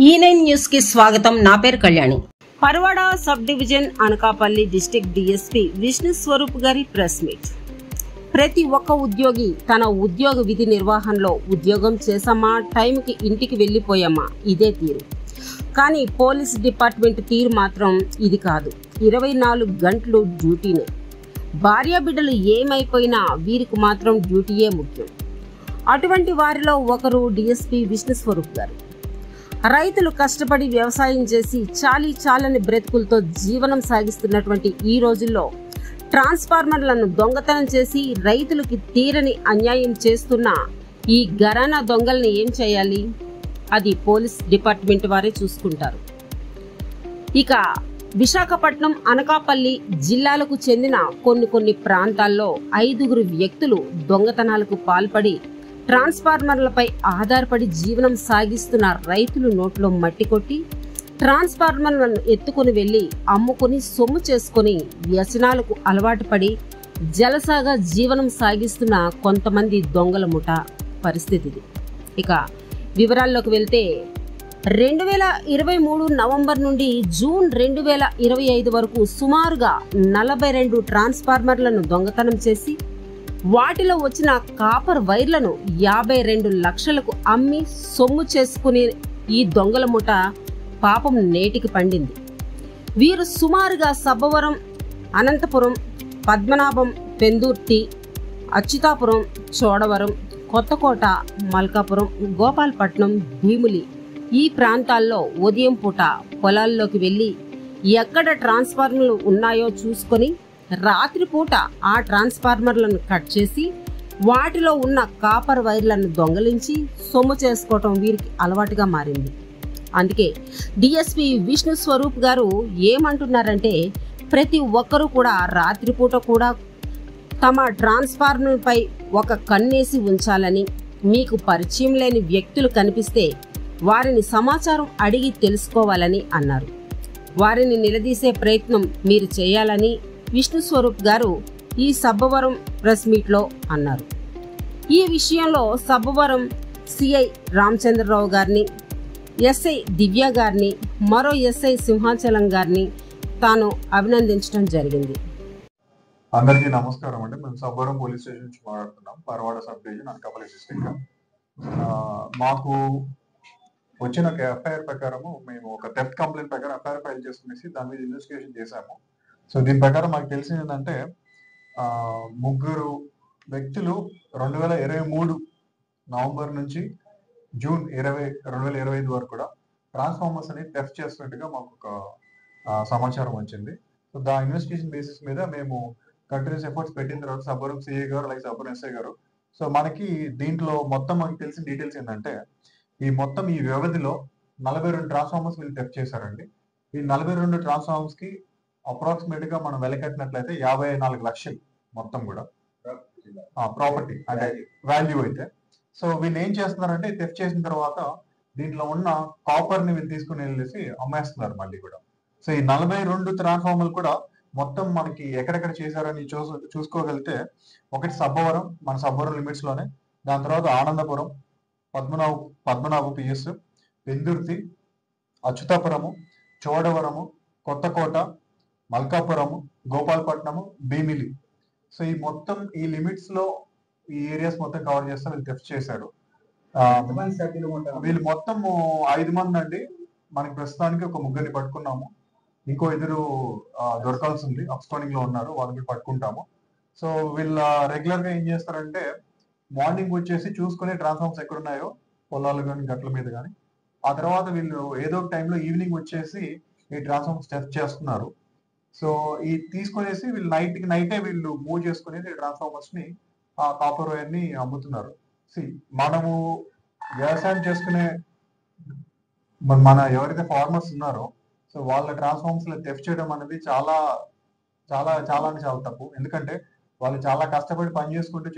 E9 news కి స్వాగతం. నా పేరు Kalyani. Paravada subdivision Anakapalli district DSP Vishnu Swaroop గారి ప్రెస్ మీట్. ప్రతి ఒక్క ఉద్యోగి తన ఉద్యోగ విధి నిర్వహణలో ఉద్యోగం చేసామా, టైంకి ఇంటికి వెళ్ళిపోయామా ఇదే తీరు. కానీ పోలీస్ డిపార్ట్మెంట్ తీరు మాత్రం ఇది కాదు. 24 గంటలు డ్యూటీనే. భార్యాబిడ్డలు ఏమైపోయినా వీరికి మాత్రం డ్యూటీయే ముఖ్యం. అటువంటి వారిలో ఒకరు డిఎస్పీ విష్ణు స్వరూప్ గారు. రైతులు కష్టపడి వ్యవసాయం చేసి చాలని బ్రతుకులతో జీవనం సాగిస్తున్నటువంటి ఈ రోజుల్లో ట్రాన్స్ఫార్మర్లను దొంగతనం చేసి రైతులకి తీరని అన్యాయం చేస్తున్న ఈ ఘరానా దొంగల్ని ఏం చేయాలి? అది పోలీస్ డిపార్ట్మెంట్ వారే చూసుకుంటారు. ఇక విశాఖపట్నం, అనకాపల్లి జిల్లాలకు చెందిన కొన్ని ప్రాంతాల్లో 5 వ్యక్తులు దొంగతనాలకు పాల్పడి ట్రాన్స్ఫార్మర్లపై ఆధారపడి జీవనం సాగిస్తున్న రైతులు నోట్లో మట్టి కొట్టి ట్రాన్స్ఫార్మర్లను ఎత్తుకుని వెళ్లి అమ్ముకుని సొమ్ము చేసుకుని వ్యసనాలకు అలవాటు పడి జలసాగా జీవనం సాగిస్తున్న కొంతమంది దొంగల ముఠ పరిస్థితి ఇది. ఇక వివరాల్లోకి వెళ్తే 2023 నవంబర్ నుండి జూన్ 2025 వరకు సుమారుగా 42 ట్రాన్స్ఫార్మర్లను దొంగతనం చేసి వాటిలో వచ్చిన కాపర్ వైర్లను 52 లక్షలకు అమ్మి సొమ్ము చేసుకునే ఈ దొంగల ముఠ పాపం నేటికి పండింది. వీరు సుమారుగా సబ్బవరం, అనంతపురం, పద్మనాభం, పెందుర్తి, అచ్యుతాపురం, చోడవరం, కొత్తకోట, మల్కాపురం, గోపాలపట్నం, భీములి ఈ ప్రాంతాల్లో ఉదయం పూట పొలాల్లోకి వెళ్ళి ఎక్కడ ట్రాన్స్ఫార్మర్లు ఉన్నాయో చూసుకొని రాత్రిపూట ఆ ట్రాన్స్ఫార్మర్లను కట్ చేసి వాటిలో ఉన్న కాపర్ వైర్లను దొంగలించి సొమ్ము చేసుకోవటం వీరికి అలవాటుగా మారింది. అందుకే డిఎస్పీ విష్ణు స్వరూప్ గారు ఏమంటున్నారంటే, ప్రతి ఒక్కరూ కూడా రాత్రిపూట కూడా తమ ట్రాన్స్ఫార్మర్పై ఒక కన్నేసి ఉంచాలని, మీకు పరిచయం లేని వ్యక్తులు కనిపిస్తే వారిని సమాచారం అడిగి తెలుసుకోవాలని అన్నారు. వారిని నిలదీసే ప్రయత్నం మీరు చేయాలని విష్ణు స్వరూప్ గారు ఈ సబ్బవరం ప్రెస్ మీట్లో అన్నారు. ఈ విషయంలో సబ్బవరం సిఐ రామచంద్రరావు గారిని, ఎస్ఐ దివ్య గారిని, మరో ఎస్ఐ సింహాచలం గారిని తాను అభినందించడం జరిగింది. అందరికీ నమస్కారం అండి. మేము సబ్బవరం పోలీస్ స్టేషన్ నుంచి మాట్లాడుతున్నాం. Paravada subdivision Anakapalli district. మాకు వచ్చిన ఒక ఎఫ్ఐఆర్ ప్రకారము మేము ఒక థెఫ్ట్ కంప్లైంట్ ప్రకారం ఎఫ్ఐఆర్ ఫైల్ చేసుకునేసి దాని మీద ఇన్వెస్టిగేషన్ చేశాము. సో దీని ప్రకారం మాకు తెలిసింది ఏంటంటే, 3 వ్యక్తులు 2023 నవంబర్ నుంచి జూన్ 2025 వరకు కూడా ట్రాన్స్ఫార్మర్స్ అని థెఫ్ట్ చేస్తున్నట్టుగా మాకు ఒక సమాచారం వచ్చింది. సో దా ఇన్వెస్టిగేషన్ బేసిస్ మీద మేము కంటిన్యూస్ ఎఫర్ట్స్ పెట్టిన తర్వాత సబ్బవరం సిఐ గారు అలాగే సబ్బవరం ఎస్ఐ గారు, సో మనకి దీంట్లో మొత్తం మనకి తెలిసిన డీటెయిల్స్ ఏంటంటే, ఈ వ్యవధిలో 42 ట్రాన్స్ఫార్మర్స్ వీళ్ళు థెఫ్ట్ చేశారండి. ఈ 42 ట్రాన్స్ఫార్మర్స్ కి అప్రాక్సిమేట్ గా మనం వెలకట్టినట్లయితే 54 లక్షలు మొత్తం కూడా ప్రాపర్టీ అంటే వాల్యూ అయితే. సో వీళ్ళు ఏం చేస్తున్నారంటే, థెఫ్ట్ చేసిన తర్వాత దీంట్లో ఉన్న కాపర్ ని వీళ్ళు తీసుకుని వెళ్ళేసి అమ్మేస్తున్నారు మళ్ళీ కూడా. సో ఈ 42 ట్రాన్స్ఫార్మర్లు కూడా మొత్తం మనకి ఎక్కడెక్కడ చేశారని చూసుకోగలిగితే, ఒకటి సబ్బవరం, మన సబ్బవరం లిమిట్స్ లోనే, దాని తర్వాత ఆనందపురం, పద్మనాభ పిఎస్, పెందుర్తి, అచ్యుతాపురము, చోడవరము, కొత్తకోట, మల్కాపురము, గోపాలపట్నము, భీమిలి. సో ఈ లిమిట్స్ లో ఈ ఏరియాస్ మొత్తం కవర్ చేస్తే వీళ్ళు థెఫ్ట్ చేశారు. వీళ్ళు మొత్తం 5 మంది అండి. మనకి ప్రస్తుతానికి ఒక 3 పట్టుకున్నాము. ఇంకో 2 దొరకాల్సి ఉంది, అప్స్టోనింగ్ లో ఉన్నారు, వాళ్ళని పట్టుకుంటాము. సో వీళ్ళ రెగ్యులర్ గా ఏం చేస్తారంటే, మార్నింగ్ వచ్చేసి చూసుకుని ట్రాన్స్ఫార్మర్స్ ఎక్కడ ఉన్నాయో పొలాలు కానీ గట్ల మీద కానీ, ఆ తర్వాత వీళ్ళు ఏదో ఒక టైంలో ఈవినింగ్ వచ్చేసి ఈ ట్రాన్స్ఫార్మర్స్ థెఫ్ట్ చేస్తున్నారు. సో ఈ తీసుకునేసి వీళ్ళు నైటే వీళ్ళు మూవ్ చేసుకునేసి ట్రాన్స్ఫార్మర్స్ ని, ఆ కాపర్ వైర్ ని అమ్ముతున్నారు. మనము వ్యవసాయం చేసుకునే మన ఎవరైతే ఫార్మర్స్ ఉన్నారో, సో వాళ్ళ ట్రాన్స్ఫార్మర్స్ థెఫ్ట్ చేయడం అనేది చాలా చాలా చాలా చాలా తప్పు. ఎందుకంటే వాళ్ళు చాలా కష్టపడి పని చేసుకుంటూ